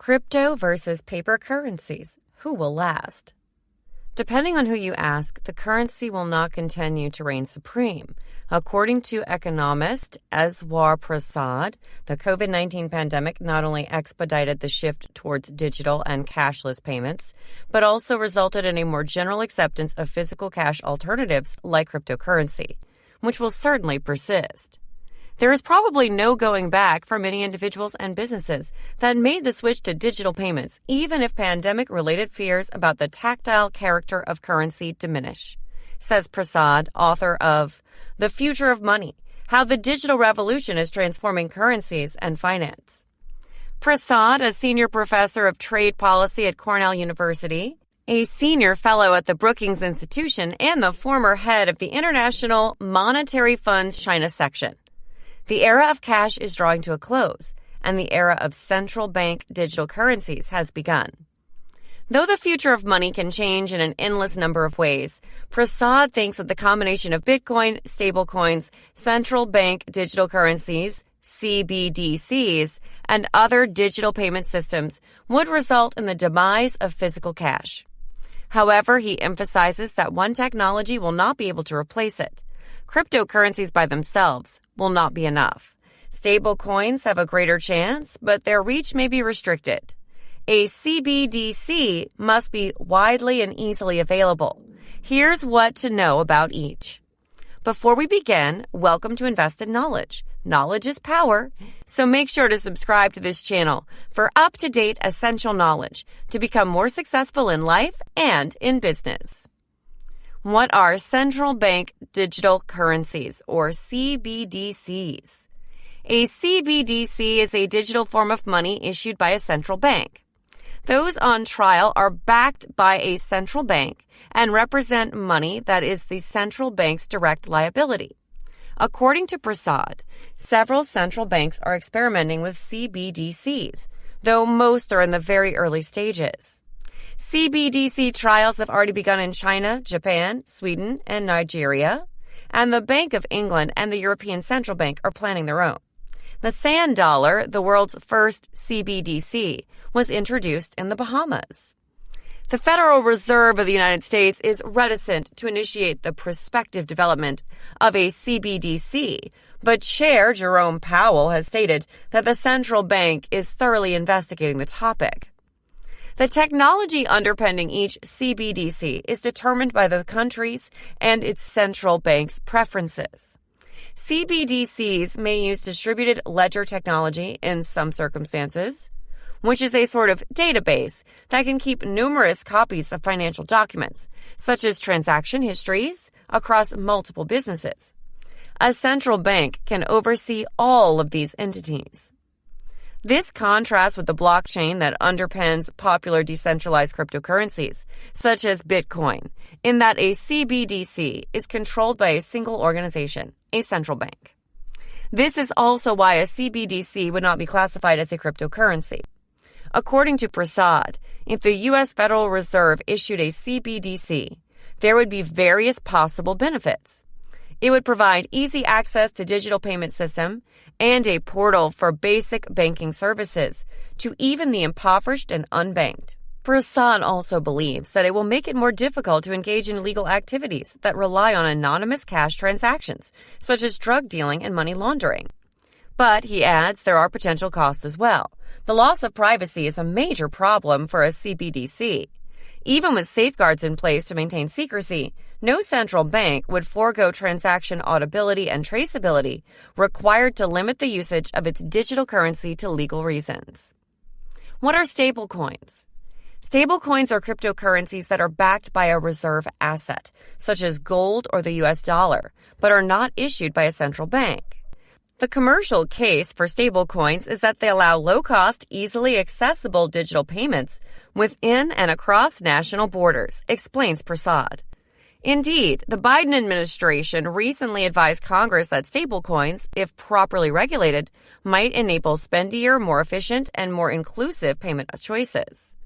Crypto versus paper currencies. Who will last? Depending on who you ask, the currency will not continue to reign supreme. According to economist Eswar Prasad, the COVID-19 pandemic not only expedited the shift towards digital and cashless payments, but also resulted in a more general acceptance of physical cash alternatives like cryptocurrency, which will certainly persist. There is probably no going back for many individuals and businesses that made the switch to digital payments, even if pandemic-related fears about the tactile character of currency diminish, says Prasad, author of The Future of Money: How the Digital Revolution is Transforming Currencies and Finance. Prasad, a senior professor of trade policy at Cornell University, a senior fellow at the Brookings Institution, and the former head of the International Monetary Fund's China section. The era of cash is drawing to a close, and the era of central bank digital currencies has begun. Though the future of money can change in an endless number of ways, Prasad thinks that the combination of Bitcoin, stablecoins, central bank digital currencies, CBDCs, and other digital payment systems would result in the demise of physical cash. However, he emphasizes that one technology will not be able to replace it. Cryptocurrencies by themselves will not be enough. Stablecoins have a greater chance, but their reach may be restricted. A CBDC must be widely and easily available. Here's what to know about each. Before we begin, welcome to Invested Knowledge. Knowledge is power, so make sure to subscribe to this channel for up-to-date essential knowledge to become more successful in life and in business. What are central bank digital currencies, or CBDCs? A CBDC is a digital form of money issued by a central bank. Those on trial are backed by a central bank and represent money that is the central bank's direct liability. According to Prasad, several central banks are experimenting with CBDCs, though most are in the very early stages. CBDC trials have already begun in China, Japan, Sweden, and Nigeria, and the Bank of England and the European Central Bank are planning their own. The sand dollar, the world's first CBDC, was introduced in the Bahamas. The Federal Reserve of the United States is reticent to initiate the prospective development of a CBDC, but Chair Jerome Powell has stated that the central bank is thoroughly investigating the topic. The technology underpinning each CBDC is determined by the country's and its central bank's preferences. CBDCs may use distributed ledger technology in some circumstances, which is a sort of database that can keep numerous copies of financial documents, such as transaction histories, across multiple businesses. A central bank can oversee all of these entities. This contrasts with the blockchain that underpins popular decentralized cryptocurrencies, such as Bitcoin, in that a CBDC is controlled by a single organization, a central bank. This is also why a CBDC would not be classified as a cryptocurrency. According to Prasad, if the U.S. Federal Reserve issued a CBDC, there would be various possible benefits. It would provide easy access to digital payment system and a portal for basic banking services to even the impoverished and unbanked. Prasad also believes that it will make it more difficult to engage in illegal activities that rely on anonymous cash transactions, such as drug dealing and money laundering. But, he adds, there are potential costs as well. The loss of privacy is a major problem for a CBDC. Even with safeguards in place to maintain secrecy, no central bank would forego transaction auditability and traceability required to limit the usage of its digital currency to legal reasons. What are stablecoins? Stablecoins are cryptocurrencies that are backed by a reserve asset, such as gold or the U.S. dollar, but are not issued by a central bank. The commercial case for stablecoins is that they allow low-cost, easily accessible digital payments within and across national borders, explains Prasad. Indeed, the Biden administration recently advised Congress that stablecoins, if properly regulated, might enable spendier, more efficient, and more inclusive payment choices.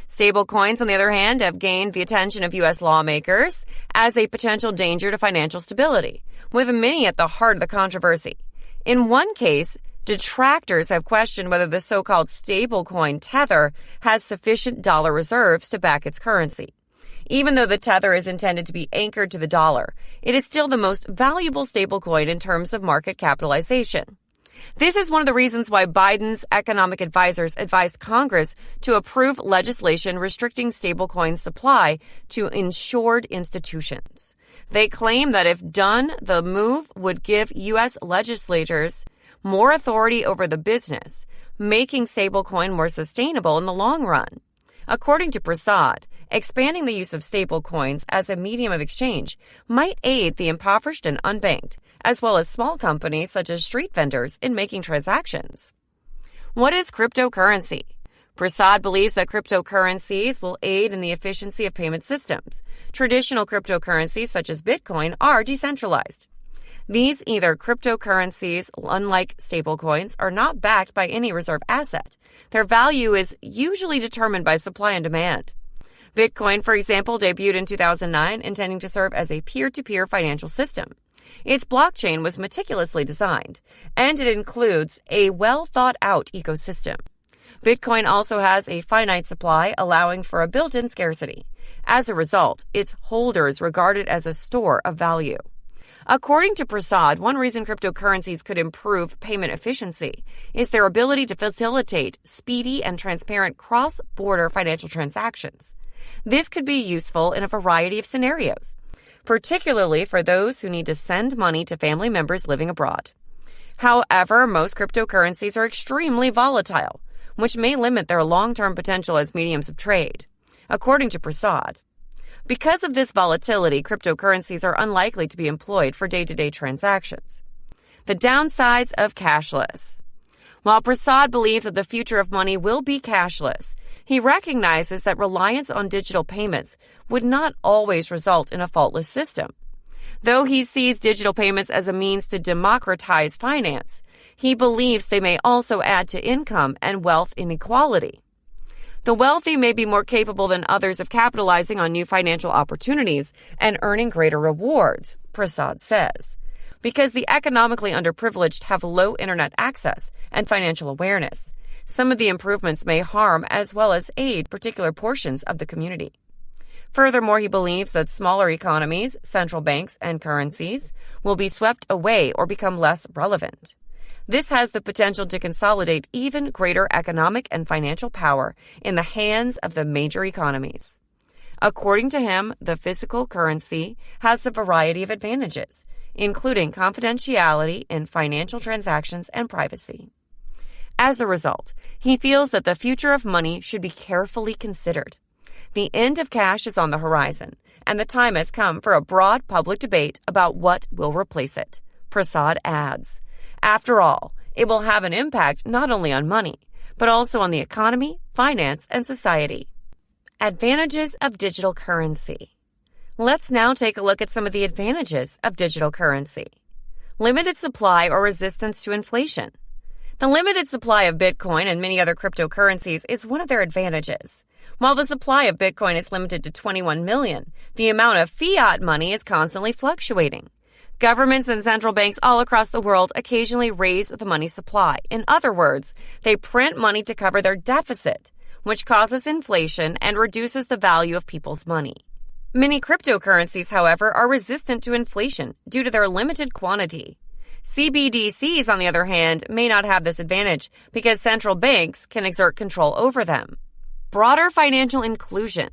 Stablecoins, on the other hand, have gained the attention of U.S. lawmakers as a potential danger to financial stability, with many at the heart of the controversy. In one case, Detractors have questioned whether the so-called stablecoin Tether has sufficient dollar reserves to back its currency. Even though the Tether is intended to be anchored to the dollar, it is still the most valuable stablecoin in terms of market capitalization. This is one of the reasons why Biden's economic advisors advised Congress to approve legislation restricting stablecoin supply to insured institutions. They claim that if done, the move would give U.S. legislators more authority over the business, making stablecoin more sustainable in the long run. According to Prasad, expanding the use of stablecoins as a medium of exchange might aid the impoverished and unbanked, as well as small companies such as street vendors in making transactions. What is cryptocurrency? Prasad believes that cryptocurrencies will aid in the efficiency of payment systems. Traditional cryptocurrencies such as Bitcoin are decentralized. These either cryptocurrencies, unlike stablecoins, are not backed by any reserve asset. Their value is usually determined by supply and demand. Bitcoin, for example, debuted in 2009, intending to serve as a peer-to-peer financial system. Its blockchain was meticulously designed, and it includes a well-thought-out ecosystem. Bitcoin also has a finite supply, allowing for a built-in scarcity. As a result, its holders regard it as a store of value. According to Prasad, one reason cryptocurrencies could improve payment efficiency is their ability to facilitate speedy and transparent cross-border financial transactions. This could be useful in a variety of scenarios, particularly for those who need to send money to family members living abroad. However, most cryptocurrencies are extremely volatile, which may limit their long-term potential as mediums of trade, according to Prasad. Because of this volatility, cryptocurrencies are unlikely to be employed for day-to-day transactions. The downsides of cashless. While Prasad believes that the future of money will be cashless, he recognizes that reliance on digital payments would not always result in a faultless system. Though he sees digital payments as a means to democratize finance, he believes they may also add to income and wealth inequality. The wealthy may be more capable than others of capitalizing on new financial opportunities and earning greater rewards, Prasad says. Because the economically underprivileged have low internet access and financial awareness, some of the improvements may harm as well as aid particular portions of the community. Furthermore, he believes that smaller economies, central banks, and currencies will be swept away or become less relevant. This has the potential to consolidate even greater economic and financial power in the hands of the major economies. According to him, the physical currency has a variety of advantages, including confidentiality in financial transactions and privacy. As a result, he feels that the future of money should be carefully considered. The end of cash is on the horizon, and the time has come for a broad public debate about what will replace it, Prasad adds. After all, it will have an impact not only on money, but also on the economy, finance, and society. Advantages of digital currency. Let's now take a look at some of the advantages of digital currency. Limited supply or resistance to inflation. The limited supply of Bitcoin and many other cryptocurrencies is one of their advantages. While the supply of Bitcoin is limited to 21 million, the amount of fiat money is constantly fluctuating. Governments and central banks all across the world occasionally raise the money supply. In other words, they print money to cover their deficit, which causes inflation and reduces the value of people's money. Many cryptocurrencies, however, are resistant to inflation due to their limited quantity. CBDCs, on the other hand, may not have this advantage because central banks can exert control over them. Broader financial inclusion.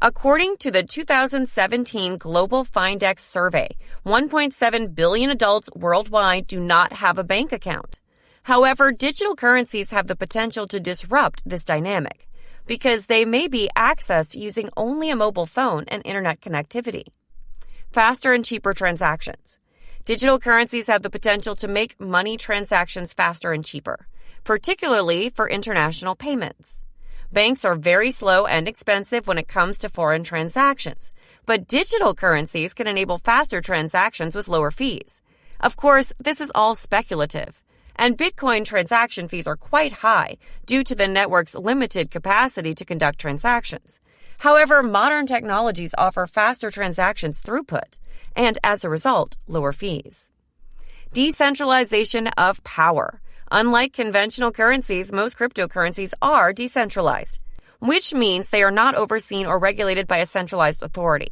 According to the 2017 Global Findex survey, 1.7 billion adults worldwide do not have a bank account. However, digital currencies have the potential to disrupt this dynamic because they may be accessed using only a mobile phone and internet connectivity. Faster and cheaper transactions. Digital currencies have the potential to make money transactions faster and cheaper, particularly for international payments. Banks are very slow and expensive when it comes to foreign transactions, but digital currencies can enable faster transactions with lower fees. Of course, this is all speculative, and Bitcoin transaction fees are quite high due to the network's limited capacity to conduct transactions. However, modern technologies offer faster transactions throughput, and as a result, lower fees. Decentralization of power. Unlike conventional currencies, most cryptocurrencies are decentralized, which means they are not overseen or regulated by a centralized authority.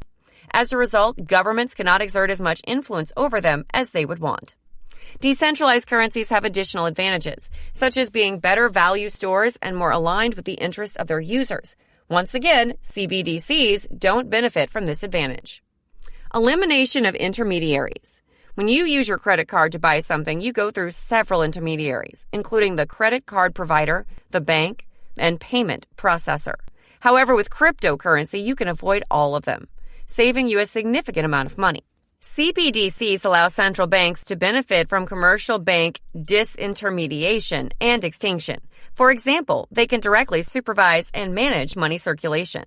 As a result, governments cannot exert as much influence over them as they would want. Decentralized currencies have additional advantages, such as being better value stores and more aligned with the interests of their users. Once again, CBDCs don't benefit from this advantage. Elimination of intermediaries. When you use your credit card to buy something, you go through several intermediaries, including the credit card provider, the bank, and payment processor. However, with cryptocurrency, you can avoid all of them, saving you a significant amount of money. CBDCs allow central banks to benefit from commercial bank disintermediation and extinction. For example, they can directly supervise and manage money circulation.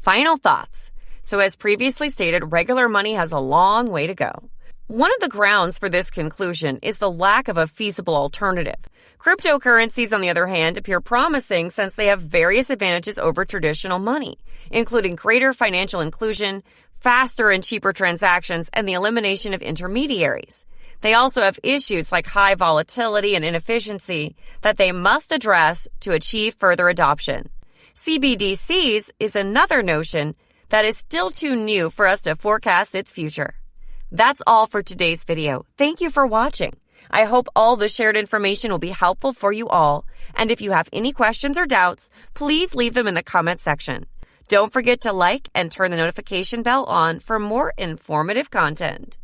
Final thoughts. So as previously stated, regular money has a long way to go. One of the grounds for this conclusion is the lack of a feasible alternative. Cryptocurrencies, on the other hand, appear promising since they have various advantages over traditional money, including greater financial inclusion, faster and cheaper transactions, and the elimination of intermediaries. They also have issues like high volatility and inefficiency that they must address to achieve further adoption. CBDCs is another notion that is still too new for us to forecast its future. That's all for today's video. Thank you for watching. I hope all the shared information will be helpful for you all. And if you have any questions or doubts, please leave them in the comment section. Don't forget to like and turn the notification bell on for more informative content.